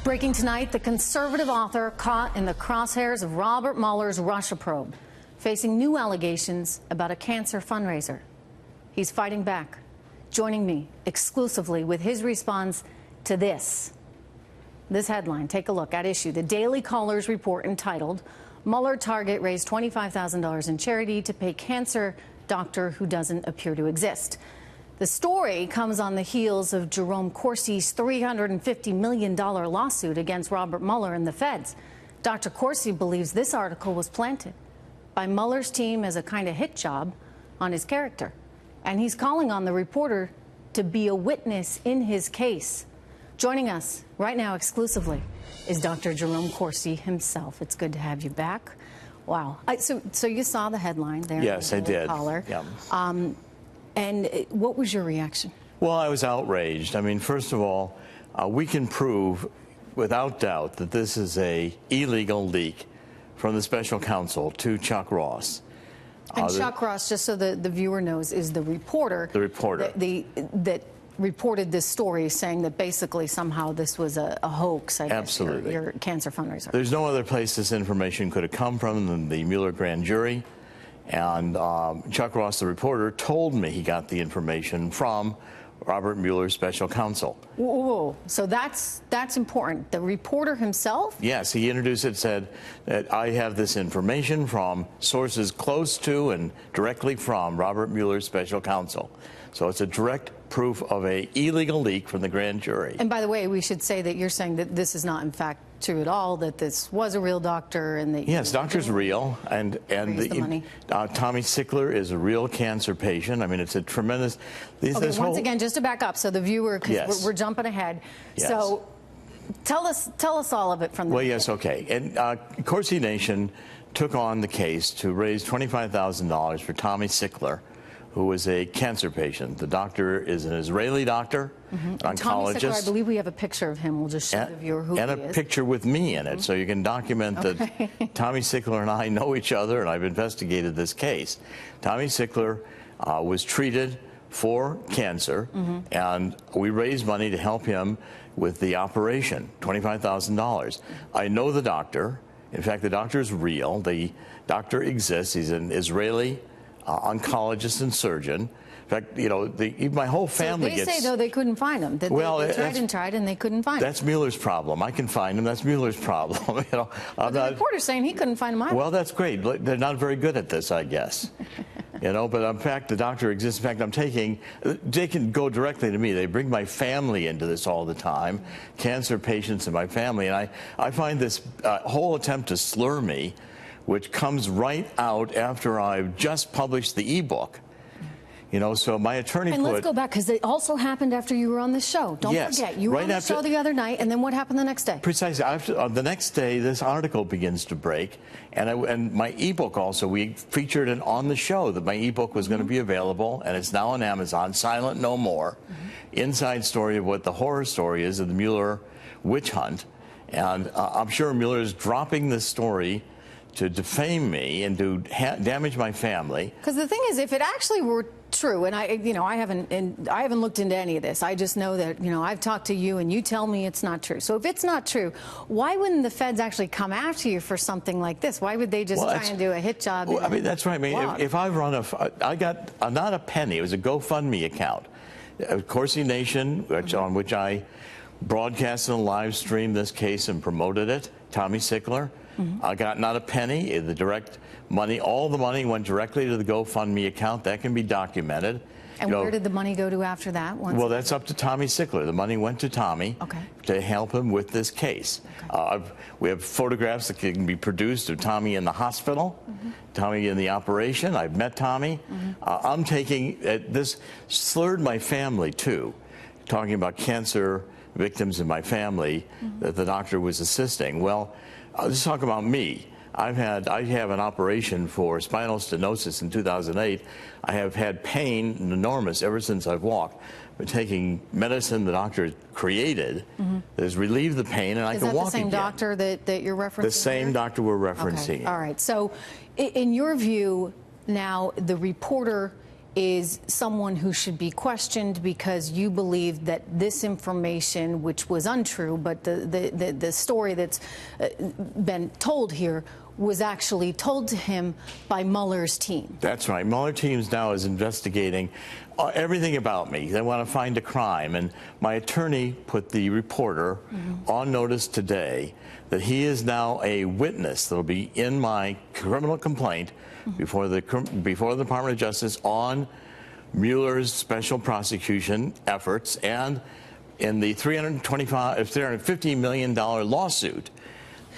Breaking tonight, the conservative author caught in the crosshairs of Robert Mueller's Russia probe, facing new allegations about a cancer fundraiser. He's fighting back. Joining me exclusively with his response to this headline. Take a look at issue. The Daily Caller's report entitled, Mueller Target Raised $25,000 in charity to pay cancer doctor who doesn't appear to exist. The story comes on the heels of Jerome Corsi's $350 million lawsuit against Robert Mueller and the feds. Dr. Corsi believes this article was planted by Mueller's team as a kind of hit job on his character. And he's calling on the reporter to be a witness in his case. Joining us right now exclusively is Dr. Jerome Corsi himself. It's good to have you back. Wow. So you saw the headline there. Yes, I did. Caller. Yeah. And what was your reaction? Well, I was outraged. I mean, first of all, we can prove without doubt that this is an illegal leak from the special counsel to Chuck Ross. And Chuck Ross, just so the viewer knows, is the reporter. The reporter. That reported this story, saying that basically somehow this was a hoax. Absolutely. Your cancer fundraiser. There's no other place this information could have come from than the Mueller grand jury. And Chuck Ross, the reporter, told me he got the information from Robert Mueller's special counsel. Whoa. So that's important. The reporter himself? Yes, he introduced it, said that I have this information from sources close to and directly from Robert Mueller's special counsel. So it's a direct proof of an illegal leak from the grand jury. And by the way, we should say that you're saying that this is not in fact true at all, that this was a real doctor and that yes, doctor's real, and the money. Tommy Sickler is a real cancer patient. I mean, it's a tremendous. Okay, once again, just to back up, so the viewer, because yes. we're jumping ahead. Yes. So tell us all of it from the well, yes, okay. And Corsi Nation took on the case to raise $25,000 for Tommy Sickler, who was a cancer patient. The doctor is an Israeli doctor, an oncologist. Tommy Sickler, I believe we have a picture of him. We'll just show the viewer who he is. And a picture with me in it, so you can document that Tommy Sickler and I know each other, and I've investigated this case. Tommy Sickler was treated for cancer, and we raised money to help him with the operation, $25,000. I know the doctor. In fact, the doctor is real. The doctor exists. He's an Israeli oncologist and surgeon. In fact, you know, my whole family gets... They say, though, they couldn't find him. That well, they tried and tried, and they couldn't find him. That's Mueller's problem. I can find him. That's Mueller's problem. You know, but the reporter's saying he couldn't find him either. Well, that's great. They're not very good at this, I guess. You know, but in fact, the doctor exists. In fact, they can go directly to me. They bring my family into this all the time, cancer patients in my family. And I find this whole attempt to slur me, which comes right out after I've just published the ebook. You know, so my attorney And let's go back, because it also happened after you were on the show. Don't forget, you were on the show the other night, and then what happened the next day? Precisely. After, the next day, this article begins to break, and my ebook also, we featured it on the show that my ebook was going to be available, and it's now on Amazon, Silent No More, inside story of what the horror story is of the Mueller witch hunt. And I'm sure Mueller is dropping this story to defame me and to damage my family. Because the thing is, if it actually were true, and I haven't looked into any of this. I just know that, I've talked to you and you tell me it's not true. So if it's not true, why wouldn't the feds actually come after you for something like this? Why would they just try and do a hit job? Well, I mean, that's right. I mean, if I run I got not a penny. It was a GoFundMe account, Corsi Nation, on which I broadcasted and live streamed this case and promoted it. Tommy Sickler. I got not a penny. The direct money, all the money went directly to the GoFundMe account. That can be documented. And where did the money go to after that? Well, that's up to Tommy Sickler. The money went to Tommy to help him with this case. We have photographs that can be produced of Tommy in the hospital, Tommy in the operation. I've met Tommy. I'm taking this slurred my family too, talking about cancer victims in my family that the doctor was assisting. Well, let's talk about me. I have an operation for spinal stenosis in 2008. I have had pain enormous ever since I've walked. But taking medicine the doctor created that has relieved the pain, and I can walk again. Is that the same doctor that you're referencing? The same doctor we're referencing. Okay. All right. So, in your view, now the reporter is someone who should be questioned because you believe that this information, which was untrue, but the story that's been told here was actually told to him by Mueller's team. That's right. Mueller teams now is investigating everything about me. They want to find a crime. And my attorney put the reporter on notice today that he is now a witness that will be in my criminal complaint before the Department of Justice on Mueller's special prosecution efforts and in the $350 million lawsuit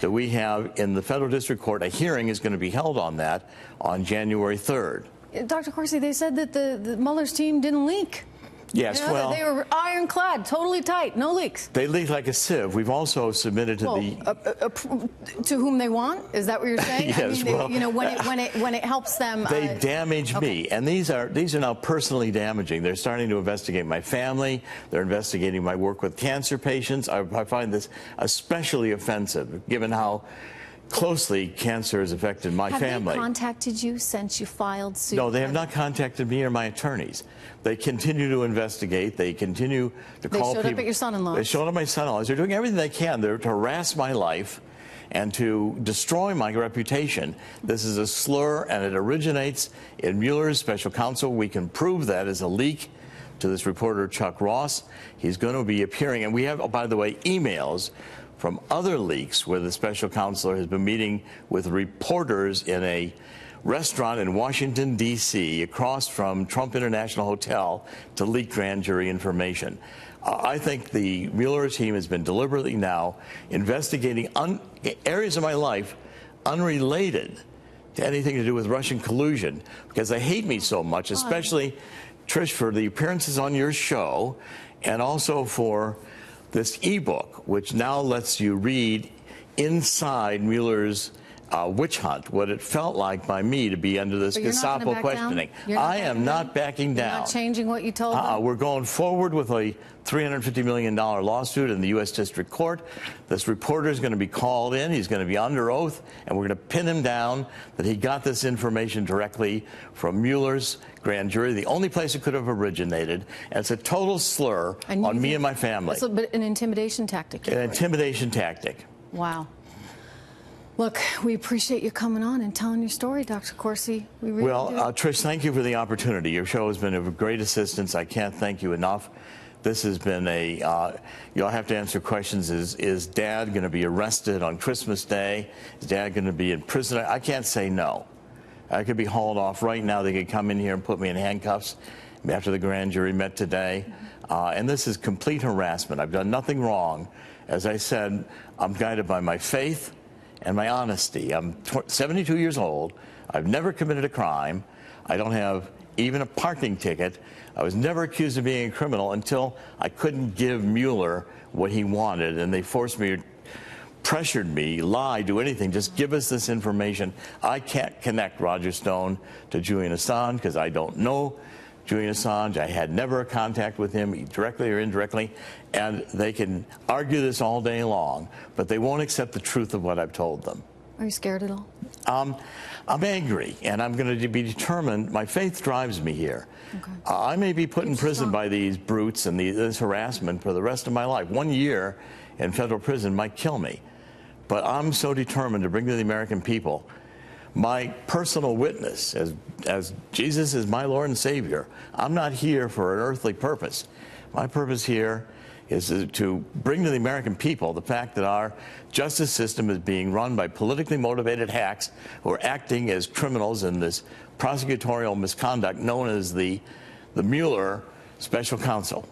that we have in the federal district court. A hearing is going to be held on that on January 3rd. Dr. Corsi, they said that the Mueller's team didn't leak. Yes, you know, well, they were ironclad, totally tight, no leaks. They leak like a sieve. We've also submitted to to whom they want. Is that what you're saying? Yes, I mean, well, you know, when it helps them. They damage me, and these are now personally damaging. They're starting to investigate my family. They're investigating my work with cancer patients. I find this especially offensive, given how closely cancer has affected my family. Have they contacted you since you filed suit? No, they have not contacted me or my attorneys. They continue to investigate. They continue to call people. They showed up at your son-in-law. They showed up at my son-in-laws. They're doing everything they can to harass my life and to destroy my reputation. This is a slur, and it originates in Mueller's special counsel. We can prove that as a leak to this reporter, Chuck Ross. He's going to be appearing. And we have, by the way, emails from other leaks where the special counselor has been meeting with reporters in a restaurant in Washington, D.C., across from Trump International Hotel to leak grand jury information. I think the Mueller team has been deliberately now investigating areas of my life unrelated to anything to do with Russian collusion, because they hate me so much, especially, Trish, for the appearances on your show and also for this ebook, which now lets you read inside Mueller's witch hunt, what it felt like by me to be under this Gestapo questioning. I am not backing down. You're not changing what you told them? We're going forward with a $350 million lawsuit in the U.S. District Court. This reporter is going to be called in. He's going to be under oath, and we're going to pin him down that he got this information directly from Mueller's grand jury, the only place it could have originated. And it's a total slur on me and my family. It's an intimidation tactic. An intimidation tactic. Wow. Look, we appreciate you coming on and telling your story, Dr. Corsi. We really do. Trish, thank you for the opportunity. Your show has been of great assistance. I can't thank you enough. This has been you'll have to answer questions. Is Dad going to be arrested on Christmas Day? Is Dad going to be in prison? I can't say no. I could be hauled off right now. They could come in here and put me in handcuffs after the grand jury met today. And this is complete harassment. I've done nothing wrong. As I said, I'm guided by my faith and my honesty. I'm 72 years old. I've never committed a crime. I don't have even a parking ticket. I was never accused of being a criminal until I couldn't give Mueller what he wanted, and they forced me, pressured me, lied, do anything, just give us this information. I can't connect Roger Stone to Julian Assange because I don't know Julian Assange. I had never a contact with him, directly or indirectly, and they can argue this all day long, but they won't accept the truth of what I've told them. Are you scared at all? I'm angry, and I'm going to be determined. My faith drives me here. Okay. I may be put in prison by these brutes and this harassment for the rest of my life. 1 year in federal prison might kill me, but I'm so determined to bring to the American people my personal witness as Jesus is my Lord and Savior. I'm not here for an earthly purpose. My purpose here is to bring to the American people the fact that our justice system is being run by politically motivated hacks who are acting as criminals in this prosecutorial misconduct known as the Mueller Special Counsel.